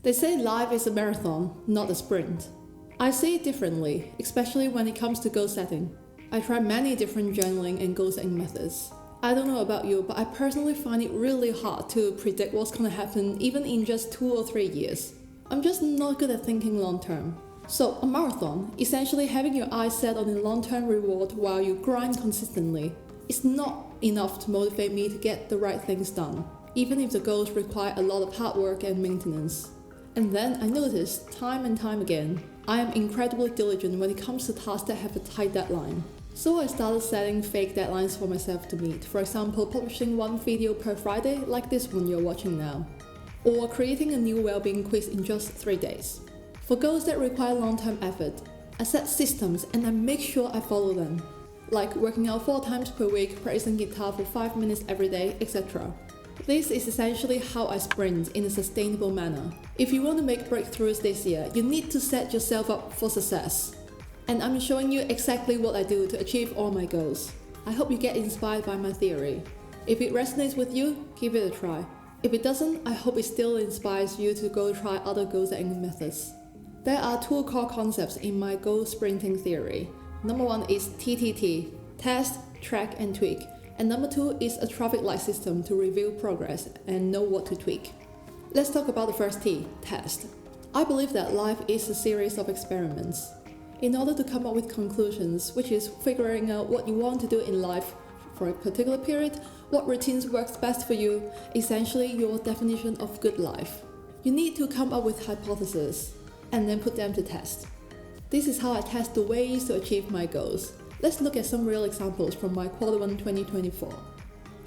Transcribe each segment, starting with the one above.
They say life is a marathon, not a sprint. I see it differently, especially when it comes to goal setting. I try many different journaling and goal setting methods. I don't know about you, but I personally find it really hard to predict what's gonna happen even in just 2 or 3 years. I'm just not good at thinking long term. So, a marathon, essentially having your eyes set on a long-term reward while you grind consistently, is not enough to motivate me to get the right things done, even if the goals require a lot of hard work and maintenance. And then I noticed, time and time again, I am incredibly diligent when it comes to tasks that have a tight deadline. So I started setting fake deadlines for myself to meet, for example publishing one video per Friday like this one you're watching now, or creating a new well-being quiz in just 3 days. For goals that require long-term effort, I set systems and I make sure I follow them, like working out 4 times per week, practicing guitar for 5 minutes every day, etc. This is essentially how I sprint in a sustainable manner. If you want to make breakthroughs this year, you need to set yourself up for success. And I'm showing you exactly what I do to achieve all my goals. I hope you get inspired by my theory. If it resonates with you, give it a try. If it doesn't, I hope it still inspires you to go try other goal setting methods. There are 2 core concepts in my goal sprinting theory. Number 1 is TTT, test, track and tweak. And number 2 is a traffic light system to review progress and know what to tweak. Let's talk about the first T, test. I believe that life is a series of experiments. In order to come up with conclusions, which is figuring out what you want to do in life for a particular period, what routines works best for you, essentially your definition of good life. You need to come up with hypotheses and then put them to test. This is how I test the ways to achieve my goals. Let's look at some real examples from my Q1 2024.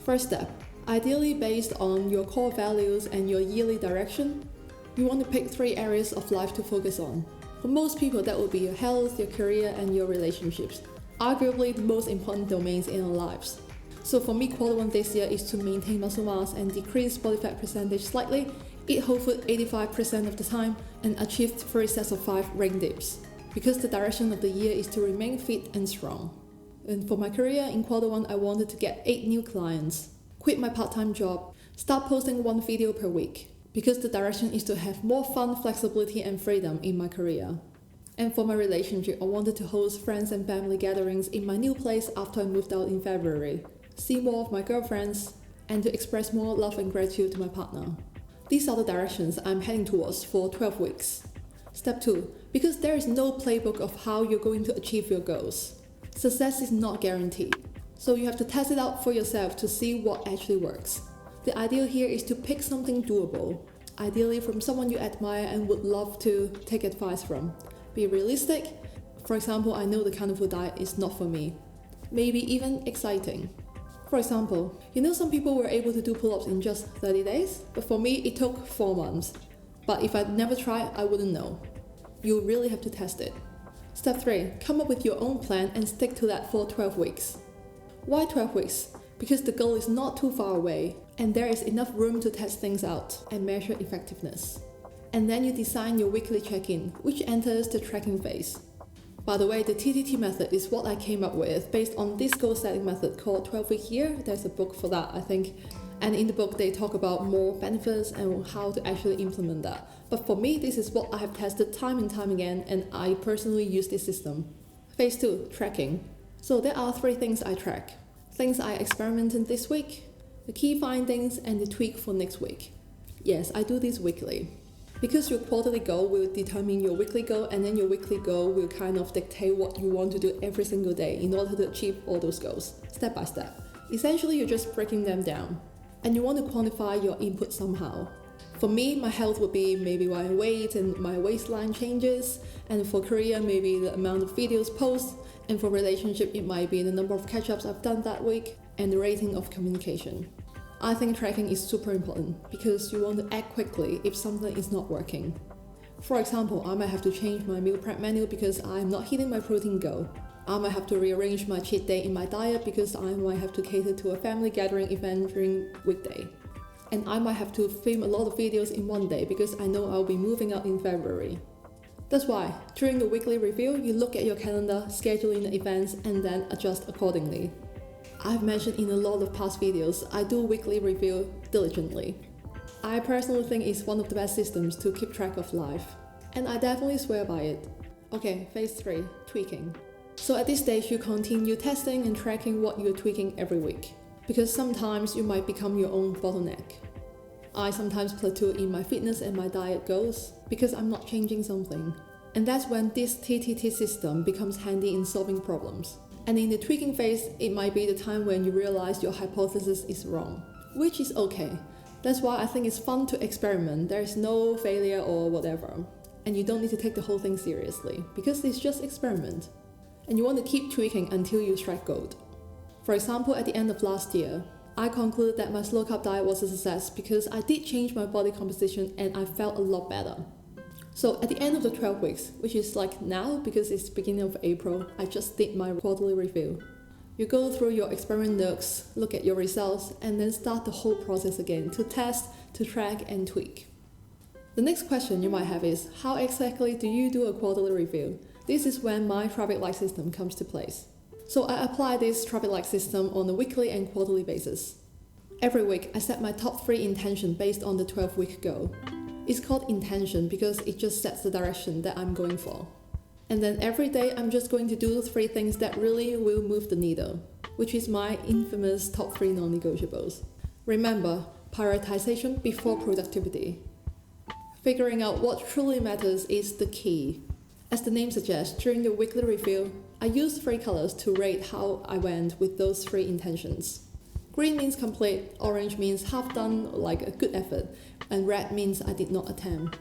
First step, ideally based on your core values and your yearly direction, you want to pick 3 areas of life to focus on. For most people, that will be your health, your career, and your relationships, arguably the most important domains in our lives. So for me, Q1 this year is to maintain muscle mass and decrease body fat percentage slightly, eat whole food 85% of the time, and achieve 3 sets of 5 ring dips. Because the direction of the year is to remain fit and strong. And for my career, in Q1 I wanted to get 8 new clients, quit my part-time job, start posting 1 video per week. Because the direction is to have more fun, flexibility and freedom in my career. And for my relationship, I wanted to host friends and family gatherings in my new place after I moved out in February, see more of my girlfriends, and to express more love and gratitude to my partner. These are the directions I'm heading towards for 12 weeks. Step 2. Because there is no playbook of how you're going to achieve your goals. Success is not guaranteed, so you have to test it out for yourself to see what actually works. The ideal here is to pick something doable, ideally from someone you admire and would love to take advice from. Be realistic. For example, I know the carnivore diet is not for me. Maybe even exciting. For example, some people were able to do pull-ups in just 30 days, but for me it took 4 months. But if I'd never tried, I wouldn't know. You really have to test it. Step 3. Come up with your own plan and stick to that for 12 weeks. Why 12 weeks? Because the goal is not too far away, and there is enough room to test things out and measure effectiveness. And then you design your weekly check-in, which enters the tracking phase. By the way, the TTT method is what I came up with based on this goal setting method called 12-week year. There's a book for that, I think. And in the book, they talk about more benefits and how to actually implement that. But for me, this is what I have tested time and time again, and I personally use this system. Phase 2, tracking. So there are 3 things I track. Things I experimented this week, the key findings, and the tweak for next week. Yes, I do this weekly. Because your quarterly goal will determine your weekly goal, and then your weekly goal will kind of dictate what you want to do every single day in order to achieve all those goals, step by step. Essentially, you're just breaking them down. And you want to quantify your input somehow. For me, my health would be maybe my weight and my waistline changes, and for career, maybe the amount of videos posted, and for relationship, it might be the number of catch-ups I've done that week, and the rating of communication. I think tracking is super important, because you want to act quickly if something is not working. For example, I might have to change my meal prep menu because I'm not hitting my protein goal. I might have to rearrange my cheat day in my diet because I might have to cater to a family gathering event during weekday. And I might have to film a lot of videos in one day because I know I'll be moving out in February. That's why, during the weekly review, you look at your calendar, scheduling the events, and then adjust accordingly. I've mentioned in a lot of past videos, I do weekly review diligently. I personally think it's one of the best systems to keep track of life, and I definitely swear by it. Okay, phase 3, tweaking. So at this stage, you continue testing and tracking what you're tweaking every week, because sometimes you might become your own bottleneck. I sometimes plateau in my fitness and my diet goals because I'm not changing something. And that's when this TTT system becomes handy in solving problems. And in the tweaking phase, it might be the time when you realize your hypothesis is wrong, which is okay. That's why I think it's fun to experiment. There is no failure or whatever. And you don't need to take the whole thing seriously, because it's just experiment. And you want to keep tweaking until you strike gold. For example, at the end of last year, I concluded that my slow carb diet was a success because I did change my body composition and I felt a lot better. So at the end of the 12 weeks, which is like now because it's beginning of April, I just did my quarterly review. You go through your experiment notes, look at your results, and then start the whole process again to test, to track, and tweak. The next question you might have is, how exactly do you do a quarterly review? This is when my traffic light system comes to place. So I apply this traffic light system on a weekly and quarterly basis. Every week, I set my top 3 intention based on the 12-week goal. It's called intention because it just sets the direction that I'm going for. And then every day, I'm just going to do 3 things that really will move the needle, which is my infamous top 3 non-negotiables. Remember, prioritization before productivity. Figuring out what truly matters is the key. As the name suggests, during the weekly review, I used 3 colors to rate how I went with those 3 intentions. Green means complete, orange means half done, like a good effort, and red means I did not attempt.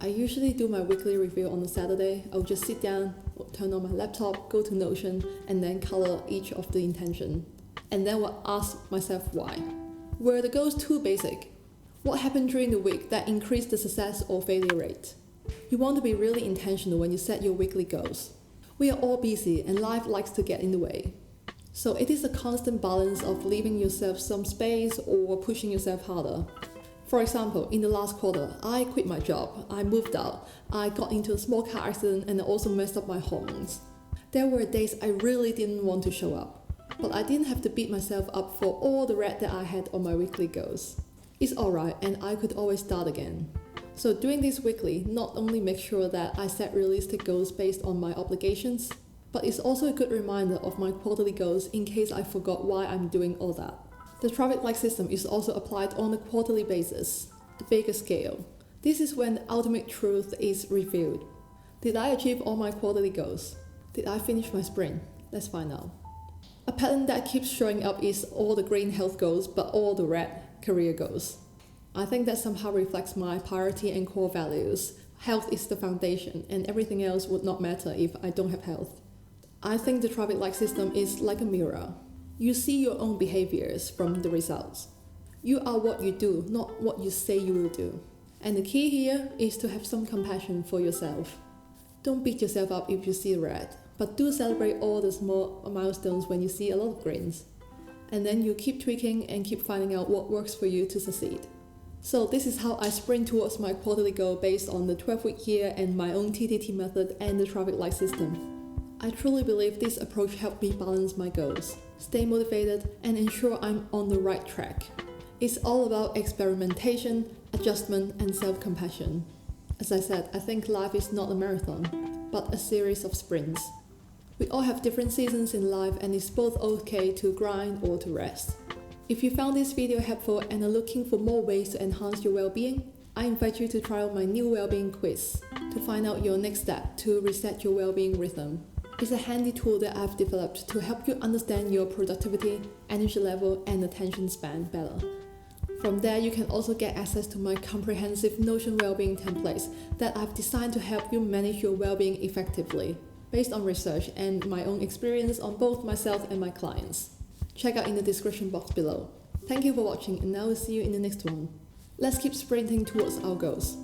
I usually do my weekly review on a Saturday. I'll just sit down, turn on my laptop, go to Notion, and then color each of the intention. And then I'll ask myself why. Were the goals too basic? What happened during the week that increased the success or failure rate? You want to be really intentional when you set your weekly goals. We are all busy and life likes to get in the way. So it is a constant balance of leaving yourself some space or pushing yourself harder. For example, in the last quarter, I quit my job, I moved out, I got into a small car accident and I also messed up my hormones. There were days I really didn't want to show up, but I didn't have to beat myself up for all the red that I had on my weekly goals. It's alright and I could always start again. So doing this weekly not only makes sure that I set realistic goals based on my obligations, but it's also a good reminder of my quarterly goals in case I forgot why I'm doing all that. The traffic light system is also applied on a quarterly basis, the bigger scale. This is when the ultimate truth is revealed. Did I achieve all my quarterly goals? Did I finish my sprint? Let's find out. A pattern that keeps showing up is all the green health goals but all the red career goals. I think that somehow reflects my priority and core values. Health is the foundation and everything else would not matter if I don't have health. I think the traffic light system is like a mirror. You see your own behaviors from the results. You are what you do, not what you say you will do. And the key here is to have some compassion for yourself. Don't beat yourself up if you see red, but do celebrate all the small milestones when you see a lot of greens. And then you keep tweaking and keep finding out what works for you to succeed. So this is how I sprint towards my quarterly goal based on the 12-week year and my own TTT method and the traffic light system. I truly believe this approach helped me balance my goals, stay motivated, and ensure I'm on the right track. It's all about experimentation, adjustment, and self-compassion. As I said, I think life is not a marathon, but a series of sprints. We all have different seasons in life and it's both okay to grind or to rest. If you found this video helpful and are looking for more ways to enhance your well-being, I invite you to try out my new well-being quiz to find out your next step to reset your well-being rhythm. It's a handy tool that I've developed to help you understand your productivity, energy level, and attention span better. From there, you can also get access to my comprehensive Notion well-being templates that I've designed to help you manage your well-being effectively, based on research and my own experience on both myself and my clients. Check out in the description box below. Thank you for watching and I will see you in the next one. Let's keep sprinting towards our goals.